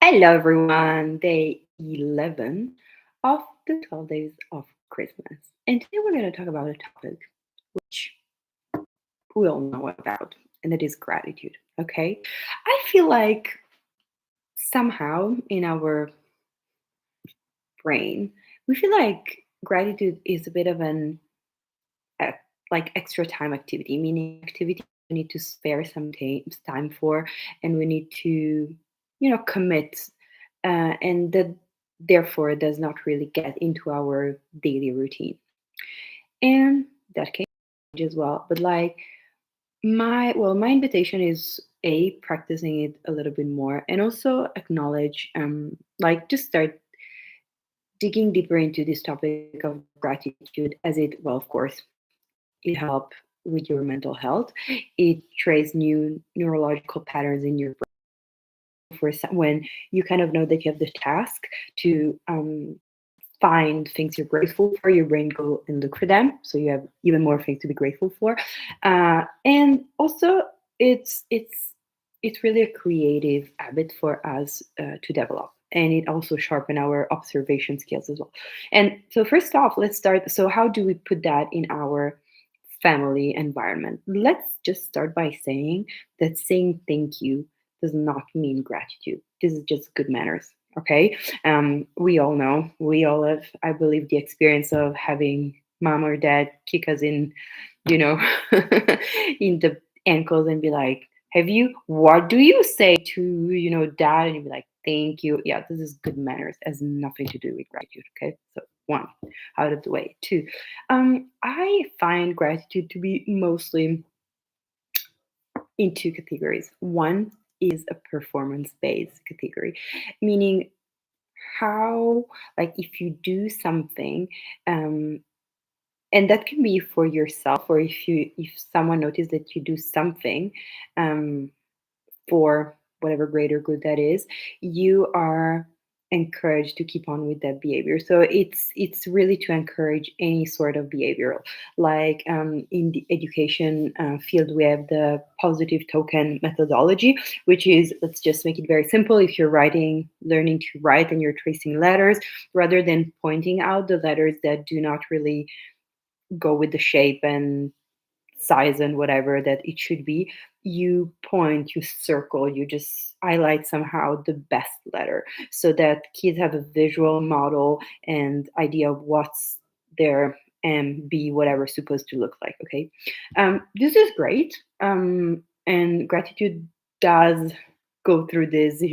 Hello, everyone. Day 11 of the 12 days of Christmas. And today we're going to talk about a topic which we all know about, and that is gratitude. Okay. I feel like somehow in our brain, we feel like gratitude is a bit of an uh, like extra time activity, meaning activity we need to spare some time for, and we need to, commit, and that therefore does not really get into our daily routine. And that can change as well. But like my invitation is a practicing it a little bit more, and also acknowledge, like just start digging deeper into this topic of gratitude, as it, well, of course, it help with your mental health. It traces new neurological patterns in your brain. When you kind of know that you have the task to find things you're grateful for, your brain go and look for them, so you have even more things to be grateful for. And also, it's really a creative habit for us to develop, and it also sharpen our observation skills as well. And so first off, let's start. So how do we put that in our family environment? Let's just start by saying that saying thank you does not mean gratitude. This is just good manners. Okay. We all know, we all have, I believe, the experience of having mom or dad kick us in, you know, in the ankles and be like, have you, what do you say to, dad? And you'd be like, thank you. Yeah, this is good manners. It has nothing to do with gratitude. Okay. So, one, out of the way. Two, I find gratitude to be mostly in two categories. One is a performance based category, meaning how, like, if you do something, um, and that can be for yourself, or if someone notices that you do something, um, for whatever greater good that is, you are encouraged to keep on with that behavior. So it's really to encourage any sort of behavior. Like, in the education field, we have the positive token methodology, which is, let's just make it very simple. If you're learning to write, and you're tracing letters, rather than pointing out the letters that do not really go with the shape and size and whatever that it should be, you point, you circle, you just highlight somehow the best letter, so that kids have a visual model and idea of what's their B whatever supposed to look like. Okay. This is great. And gratitude does go through this,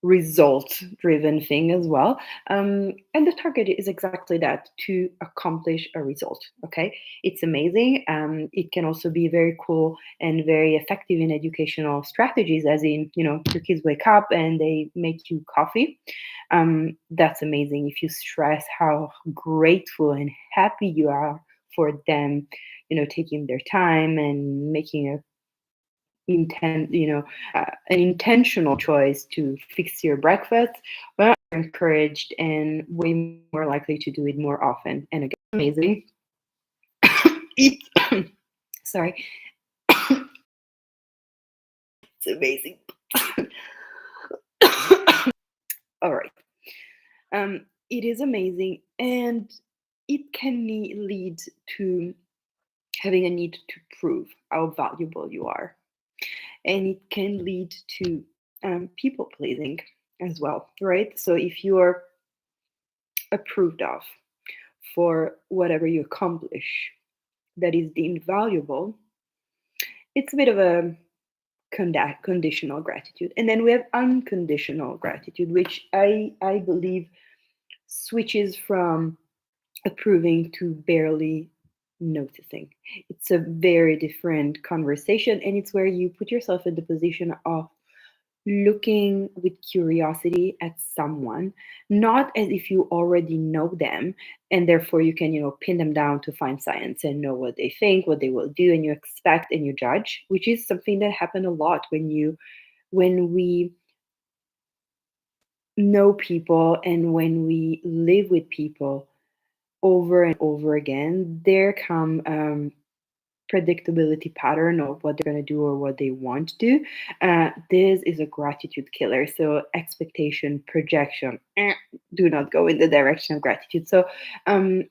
result driven thing as well. And the target is exactly that, to accomplish a result. Okay. It's amazing. It can also be very cool and very effective in educational strategies, as in, your kids wake up and they make you coffee. That's amazing. If you stress how grateful and happy you are for them, taking their time and making an intentional choice to fix your breakfast, well, you're encouraged and way more likely to do it more often. And again, amazing. It's, sorry, it's amazing. All right. It is amazing, and it can lead to having a need to prove how valuable you are, and it can lead to people pleasing as well, right? So if you are approved of for whatever you accomplish that is deemed valuable, it's a bit of a conditional gratitude. And then we have unconditional gratitude, which I believe switches from approving to barely noticing. It's a very different conversation, and it's where you put yourself in the position of looking with curiosity at someone, not as if you already know them, and therefore you can, pin them down to find science and know what they think, what they will do, and you expect and you judge, which is something that happened a lot when we know people and when we live with people over and over again. There come predictability pattern of what they're going to do or what they want to do, this is a gratitude killer. So expectation, projection, do not go in the direction of gratitude. So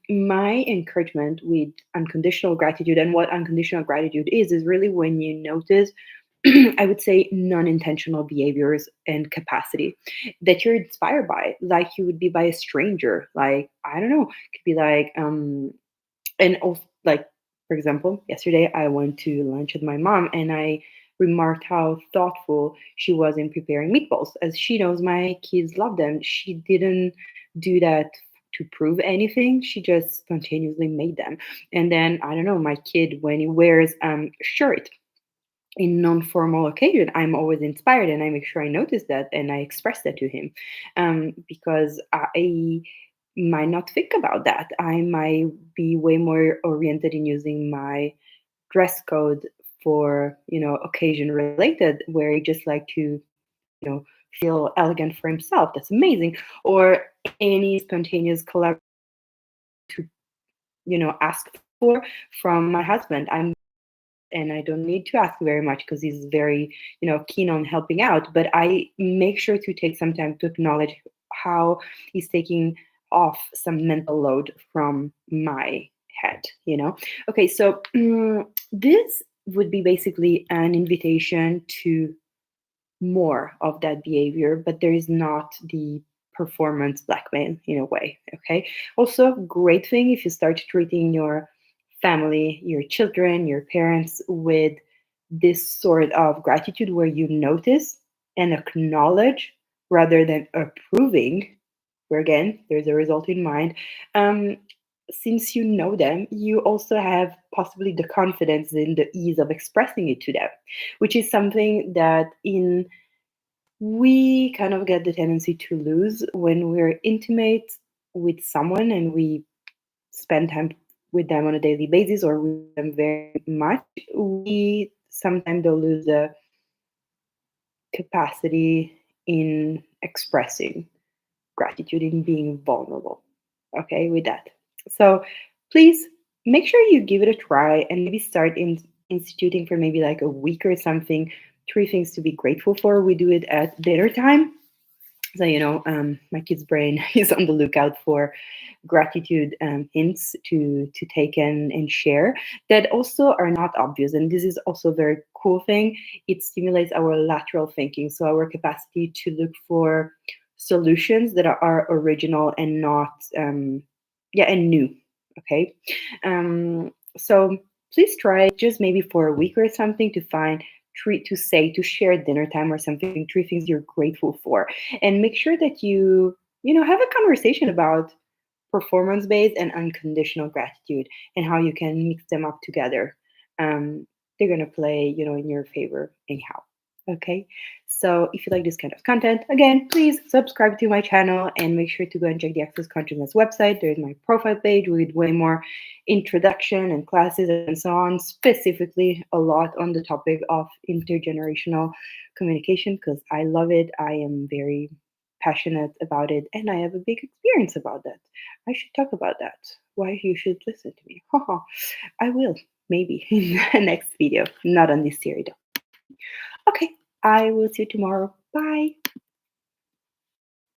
my encouragement with unconditional gratitude, and what unconditional gratitude is really when you notice I would say non-intentional behaviors and capacity that you're inspired by, like you would be by a stranger. Like, I don't know, it could be like and also, like, for example, yesterday I went to lunch with my mom and I remarked how thoughtful she was in preparing meatballs. As she knows my kids love them, she didn't do that to prove anything. She just spontaneously made them. And then I don't know, my kid, when he wears shirt in non-formal occasion, I'm always inspired and I make sure I notice that and I express that to him, because I might not think about that. I might be way more oriented in using my dress code for, occasion related, where he just like to, feel elegant for himself. That's amazing. Or any spontaneous collab to, ask for from my husband. And I don't need to ask very much because he's very, keen on helping out. But I make sure to take some time to acknowledge how he's taking off some mental load from my head. Okay, so this would be basically an invitation to more of that behavior, but there is not the performance blackmail in a way. Okay. Also, great thing if you start treating your family, your children, your parents with this sort of gratitude where you notice and acknowledge rather than approving, where again, there's a result in mind. Um, since you know them, you also have possibly the confidence and the ease of expressing it to them, which is something that in we kind of get the tendency to lose when we're intimate with someone and we spend time with them on a daily basis or with them very much. We sometimes don't lose the capacity in expressing gratitude, in being vulnerable. Okay, with that. So please make sure you give it a try and maybe start in instituting for maybe like a week or something. Three things to be grateful for. We do it at dinner time. So, my kid's brain is on the lookout for gratitude hints to take and share that also are not obvious. And this is also a very cool thing. It stimulates our lateral thinking, so our capacity to look for solutions that are original and not, and new. Okay, so please try just maybe for a week or something to find treat to say to share at dinner time or something, three things you're grateful for, and make sure that you have a conversation about performance based and unconditional gratitude and how you can mix them up together. They're going to play, in your favor anyhow. Okay. So if you like this kind of content, again, please subscribe to my channel and make sure to go and check the Access Consciousness website. There's my profile page with way more introduction and classes and so on, specifically a lot on the topic of intergenerational communication because I love it. I am very passionate about it and I have a big experience about that. I should talk about that. Why you should listen to me. I will, maybe in the next video, not on this series though. Okay, I will see you tomorrow. Bye.